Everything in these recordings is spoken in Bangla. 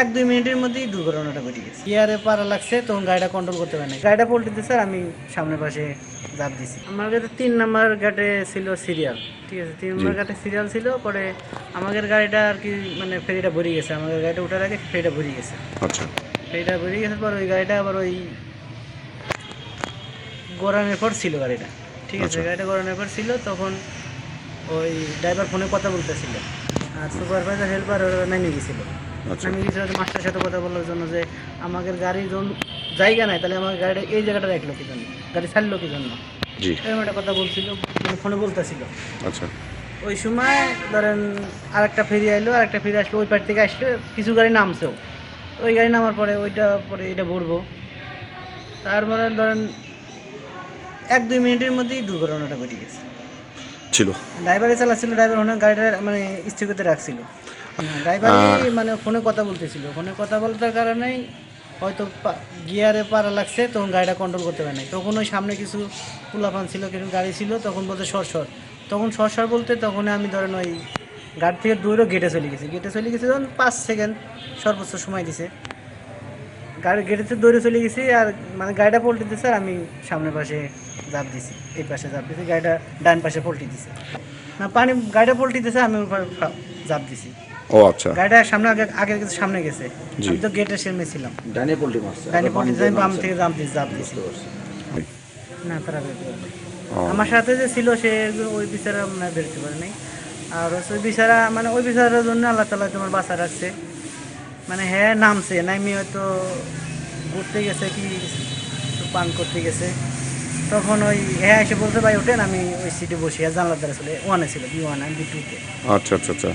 1-2 মিনিটের মধ্যেই দুর্ঘটনাটা ঘটে গেছে। গিয়ারে পাড়া লাগছে, তখন গাড়িটা কন্ট্রোল করতে পারি না। গাড়িটা পল্টিতে স্যার আমি সামনের পাশে ঝাঁপ দিছি। আমার কাছে 3 নাম্বার গাটে ছিল সিরিয়াল, ঠিক আছে। 3 জি। নাম্বার গাটে সিরিয়াল ছিল, পরে আমাদের গাড়িটা আর কি মানে ফেরিটা ভরে গেছে। আমাদের গাড়িটা ওঠার আগে ফেরিটা ভরে গেছে। আচ্ছা। ফেরিটা ভরে গেছে পর ওই গাড়িটা আবার ওই গড়ানোর পর ছিল গাড়িটা, ঠিক আছে। আচ্ছা। গাড়িটা গড়ানোর পর ছিল, তখন ওই ড্রাইভার ফোনে কথা বলতেছিল, আর সুপারভাইজার হেল্পার নেমে গেছিলো। আচ্ছা। নেমে গেছিলো মাস্টারের সাথে কথা বলার জন্য যে আমাদের গাড়ির যখন জায়গা নাই, তাহলে আমার গাড়িটা এই জায়গাটা রাখলো কি জন্য, গাড়ি ছাড়লো কি জন্য, জি। এরকম একটা কথা বলছিল, মানে ফোনে বলতেছিল। আচ্ছা। ওই সময় ধরেন আরেকটা ফেরি আইলো, আরেকটা ফেরি আসলো, ওই পার থেকে আসলো, কিছু গাড়ি নামছেও। ওই গাড়ি নামার পরে ওইটা পরে এটা ভরবো, তারপরে ধরেন 1-2 মিনিটের মধ্যেই দুর্ঘটনাটা ঘটে গেছে। ছিল। ড্রাইভারে চালাচ্ছিল, ড্রাইভার ওনার গাড়িটা মানে স্থির করতে রাখছিল। ড্রাইভারই মানে ফোনে কথা বলতেছিল, ফোনে কথা বলার কারণেই হয়তো গিয়ারে পাড়া লাগছে, তখন গাড়িটা কন্ট্রোল করতে পারে নাই। তখন ওই সামনে কিছু পোলাপান ছিল, কিছু গাড়ি ছিল, তখন বলতে সর, তখন সর বলতে তখন আমি ধরেন ওই গাড়ি থেকে দৌড়ে গেটে চলে গেছি তখন 5 সেকেন্ড সর্বোচ্চ সময় দিছে। গাড়ি গেটেতে দৌড়ে চলে গেছি, আর মানে গাড়িটা পল্টি দিছে, আর আমি সামনের পাশে ঝাঁপ দিছি, এই পাশে ঝাঁপ দিছি, গাড়িটা ডান পাশে পল্টি দিছে। না পানি গাড়িটা পল্টি দিছে, আমি ওর ঝাঁপ দিছি। ও আচ্ছা। গাড়িটা সামনে আগে আগে সামনে গেছে, জি। আমি তো গেটের সামনে ছিলাম। ডানে পোল্টি মারছে, ডাইনি পল্টি দিছে, আমি বাম মারছে। থেকে ঝাঁপ দিছি। ওই। না তারা বের করতে পারে। ও, আমার সাথে যে ছিল সে ওই বিচারা মানে বেরোতে পারে নাই। আর হচ্ছে ওই বিচারা মানে ওই বিচারার জন্য আল্লাহ তাআলা তোমার বাঁচা রাখছে। মানে হ্যাঁ নামছে, নামি হয়তো ঘুরতে গেছে কি একটু পান করতে গেছে, তখন ওই হ্যাঁ এসে বলতে ভাই ওঠেন, আমি ওই সিটে বসি, আর জানলার দ্বারা ছিল ওয়ানে ছিল, B1 আমি B2-তে। আচ্ছা আচ্ছা আচ্ছা।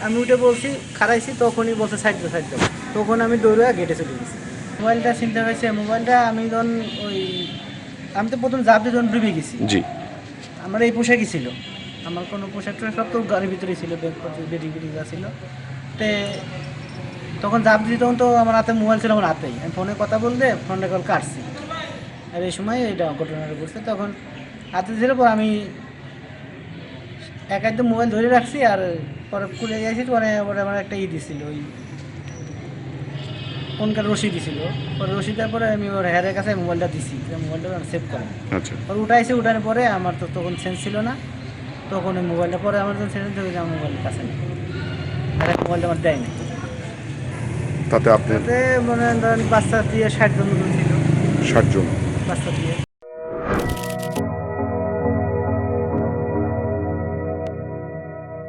আমি উঠে বলছি খারাইছি, তখনই বলছে সাইড দাও, তখন আমি দৌড়ে গেটে চলে গেছি। মোবাইলটা চিন্তা হয়েছে, মোবাইলটা আমি যখন ওই আমি তো প্রথম ঝাঁপ দিয়ে যখন ডুবে গেছি, জি। আমার এই পোশাকই ছিল, আমার কোনো পোশাক টোশাক সব তো গাড়ির ভিতরেই ছিল, বেডি যা ছিল। তে তখন ঝাঁপ দিয়েছি, তখন তো আমার হাতে মোবাইল ছিল, আমার হাতেই আমি ফোনে কথা বলতে ফোনটা কল কাটছি। আর এই সময় এটা ঘটনাটা ঘটছে, তখন হাতে ছিল, পর আমি একাই তো মোবাইল ধরে রাখছি, আর পরে খুলে গেছি, পরে পরে আমার একটা দিছিল, ওই কোনকার রশি দিছিল, পরে রশি দেওয়ার পরে আমি ওর হেয়ারের কাছে মোবাইলটা দিছি, মোবাইলটা সেভ করে। আচ্ছা। পরে উঠানোর পরে আমার তো তখন সেন্স ছিল না, তখন ওই মোবাইলটা পরে আমার যখন সেন্স হয়ে আমার মোবাইলের কাছে নেই, আর মোবাইলটা আমার দেয় না। তাতে আপনি তাতে মনে হয় ধরেন বাচ্চা দিয়ে 60 জন মতন ছিল, 60 জন। বাচ্চা দিয়ে।